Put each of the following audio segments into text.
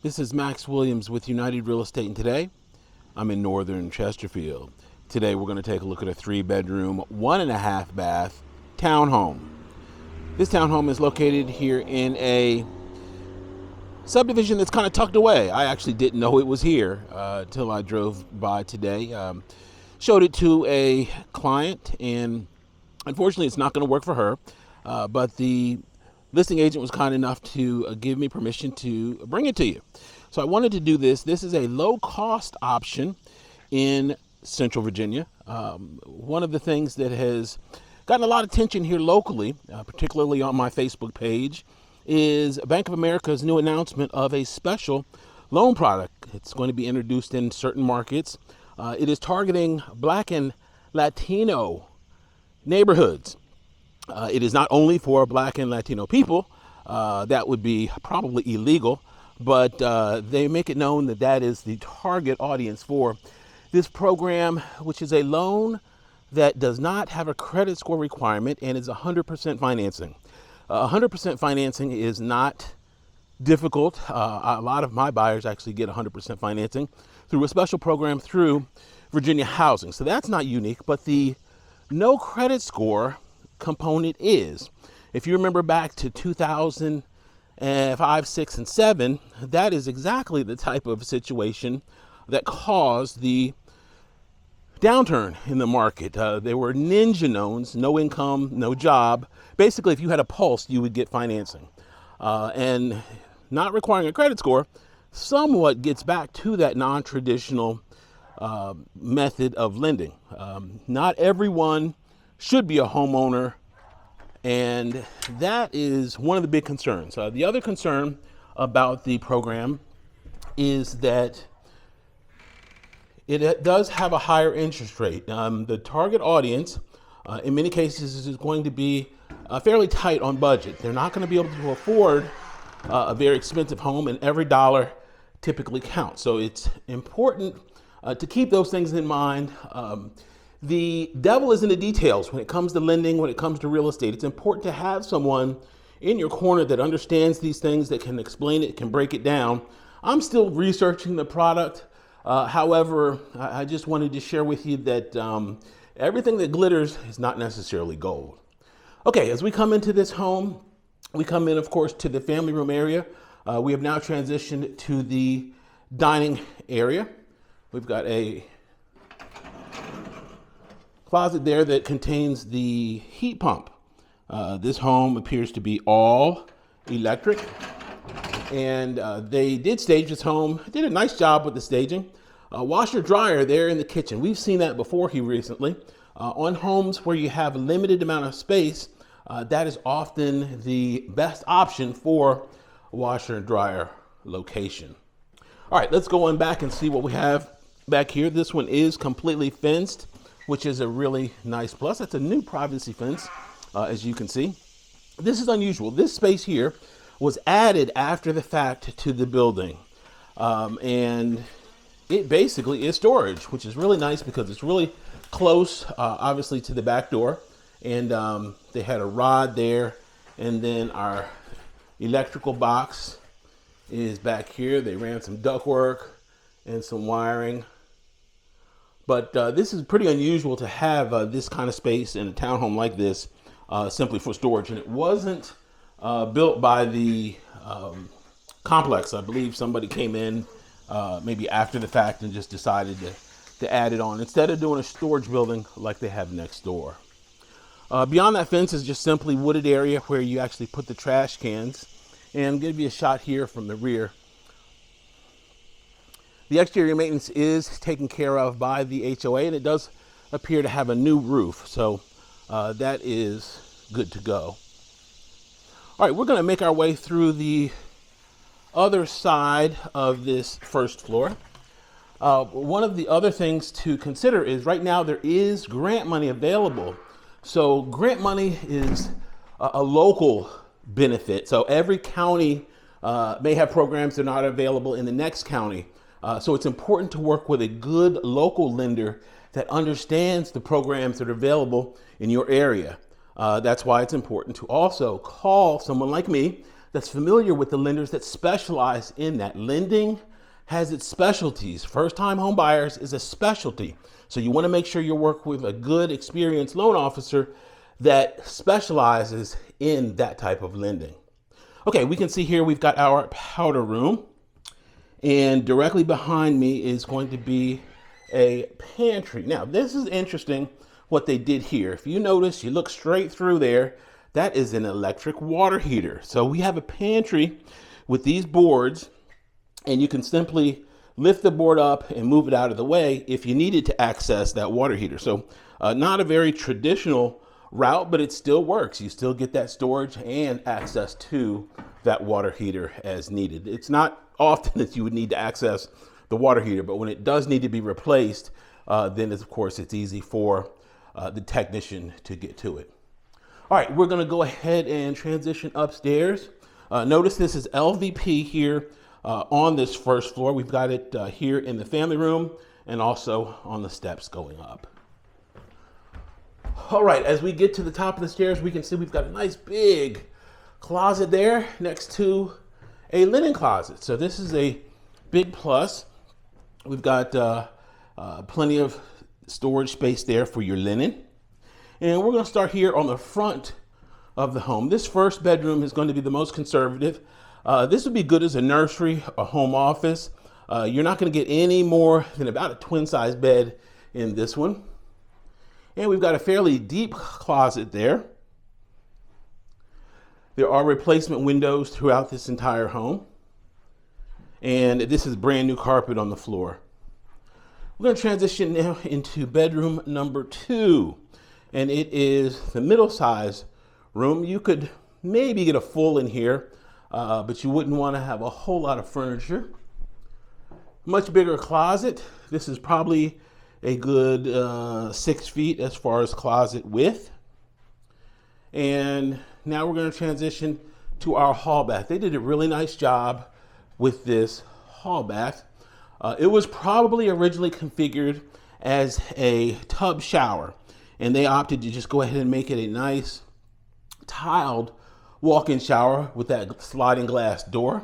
This is Max Williams with United Real Estate, and today I'm in northern Chesterfield. Today we're going to take a look at a 3-bedroom, 1.5 bath townhome. This townhome is located here in a subdivision that's kind of tucked away. I actually didn't know it was here till I drove by today. Showed it to a client, and unfortunately it's not going to work for her, but the listing agent was kind enough to give me permission to bring it to you. So I wanted to do this. This is a low cost option in Central Virginia. One of the things that has gotten a lot of attention here locally, particularly on my Facebook page, is Bank of America's new announcement of a special loan product. It's going to be introduced in certain markets. It is targeting Black and Latino neighborhoods. It is not only for Black and Latino people. That would be probably illegal, but they make it known that that is the target audience for this program, which is a loan that does not have a credit score requirement and is 100% financing. 100% financing is not difficult. A lot of my buyers actually get 100% financing through a special program through Virginia Housing. So that's not unique, but the no credit score component is. If you remember back to 2005, 6, and 7, that is exactly the type of situation that caused the downturn in the market. There were ninja loans, no income, no job. Basically, if you had a pulse, you would get financing. And not requiring a credit score somewhat gets back to that non-traditional method of lending. Not everyone should be a homeowner, and that is one of the big concerns. The other concern about the program is that it does have a higher interest rate. The target audience, in many cases, is going to be fairly tight on budget. They're not going to be able to afford a very expensive home, and every dollar typically counts. So it's important to keep those things in mind. The devil is in the details when it comes to lending, when it comes to real estate. It's important to have someone in your corner that understands these things, that can explain it, can break it down. I'm still researching the product. However, I just wanted to share with you that everything that glitters is not necessarily gold. Okay, as we come into this home, we come in, of course, to the family room area. We have now transitioned to the dining area. We've got a closet there that contains the heat pump. This home appears to be all electric, and they did stage this home, did a nice job with the staging. Washer dryer there in the kitchen. We've seen that before here recently. On homes where you have a limited amount of space, that is often the best option for a washer and dryer location. All right, let's go on back and see what we have back here. This one is completely fenced, which is a really nice plus. That's a new privacy fence, as you can see. This is unusual. This space here was added after the fact to the building. And it basically is storage, which is really nice because it's really close, obviously, to the back door. And they had a rod there. And then our electrical box is back here. They ran some ductwork and some wiring. But this is pretty unusual to have this kind of space in a townhome like this simply for storage. And it wasn't built by the complex. I believe somebody came in maybe after the fact and just decided to add it on instead of doing a storage building like they have next door. Beyond that fence is just simply wooded area where you actually put the trash cans. And I'll give you a shot here from the rear. The exterior maintenance is taken care of by the HOA, and it does appear to have a new roof, so that is good to go. All right, we're going to make our way through the other side of this first floor. One of the other things to consider is right now there is grant money available. So grant money is a local benefit. So every county may have programs that are not available in the next county. So it's important to work with a good local lender that understands the programs that are available in your area. That's why it's important to also call someone like me that's familiar with the lenders that specialize in that. Lending has its specialties. First-time home buyers is a specialty. So you want to make sure you work with a good, experienced loan officer that specializes in that type of lending. Okay, we can see here we've got our powder room, and directly behind me is going to be a pantry. Now, this is interesting what they did here. If you notice, you look straight through there, that is an electric water heater. So we have a pantry with these boards, and you can simply lift the board up and move it out of the way if you needed to access that water heater. So not a very traditional route, but it still works. You still get that storage and access to that water heater as needed. It's not often that you would need to access the water heater, but when it does need to be replaced, then of course it's easy for the technician to get to it. All right, we're gonna go ahead and transition upstairs. Notice this is LVP here on this first floor. We've got it here in the family room and also on the steps going up. All right, as we get to the top of the stairs, we can see we've got a nice big closet there next to a linen closet. So this is a big plus. We've got plenty of storage space there for your linen. And we're going to start here on the front of the home. This first bedroom is going to be the most conservative. This would be good as a nursery, a home office. You're not going to get any more than about a twin size bed in this one. And we've got a fairly deep closet there. There are replacement windows throughout this entire home. And this is brand new carpet on the floor. We're going to transition now into bedroom number 2. And it is the middle size room. You could maybe get a full in here, but you wouldn't want to have a whole lot of furniture. Much bigger closet. This is probably a good 6 feet as far as closet width. And now we're going to transition to our hall bath. They did a really nice job with this hall bath. It was probably originally configured as a tub shower, and they opted to just go ahead and make it a nice tiled walk-in shower with that sliding glass door.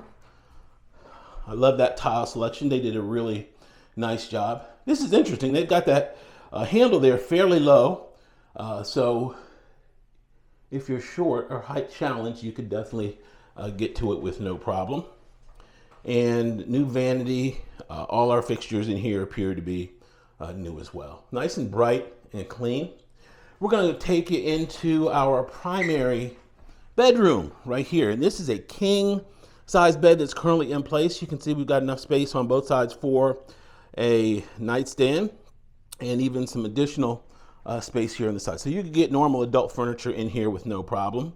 I love that tile selection. They did a really nice job. This is interesting. They've got that handle there fairly low. So if you're short or height challenged, you could definitely get to it with no problem. And new vanity. All our fixtures in here appear to be new as well. Nice and bright and clean. We're going to take you into our primary bedroom right here. And this is a king size bed that's currently in place. You can see we've got enough space on both sides for a nightstand and even some additional space here on the side. So you can get normal adult furniture in here with no problem.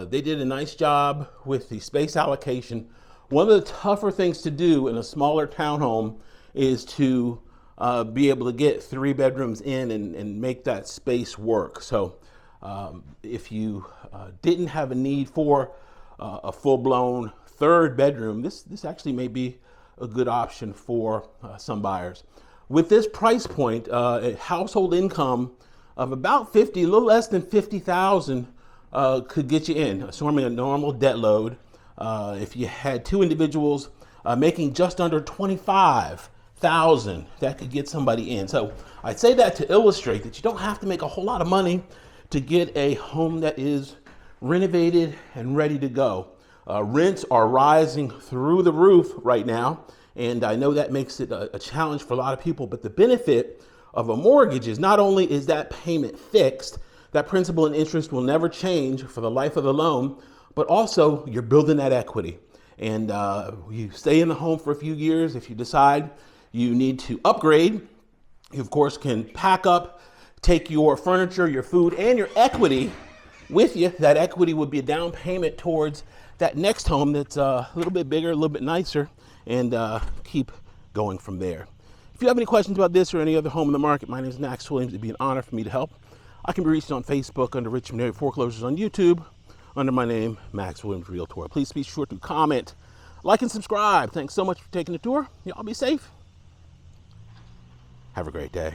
They did a nice job with the space allocation. One of the tougher things to do in a smaller townhome is to be able to get 3 bedrooms in and make that space work. So if you didn't have a need for a full-blown 3rd bedroom, this actually may be a good option for some buyers. With this price point, a household income of about 50, a little less than 50,000 could get you in, assuming a normal debt load. If you had 2 individuals making just under 25,000, that could get somebody in. So I say that to illustrate that you don't have to make a whole lot of money to get a home that is renovated and ready to go. Rents are rising through the roof right now, and I know that makes it a challenge for a lot of people, but the benefit of a mortgage is not only is that payment fixed, that principal and interest will never change for the life of the loan, but also you're building that equity. And you stay in the home for a few years. If you decide you need to upgrade, you of course can pack up, take your furniture, your food, and your equity with you. That equity would be a down payment towards that next home that's a little bit bigger, a little bit nicer, and keep going from there. If you have any questions about this or any other home in the market, my name is Max Williams. It'd be an honor for me to help. I can be reached on Facebook under Richmond Area Foreclosures, on YouTube under my name, Max Williams Realtor. Please be sure to comment, like, and subscribe. Thanks so much for taking the tour. Y'all be safe. Have a great day.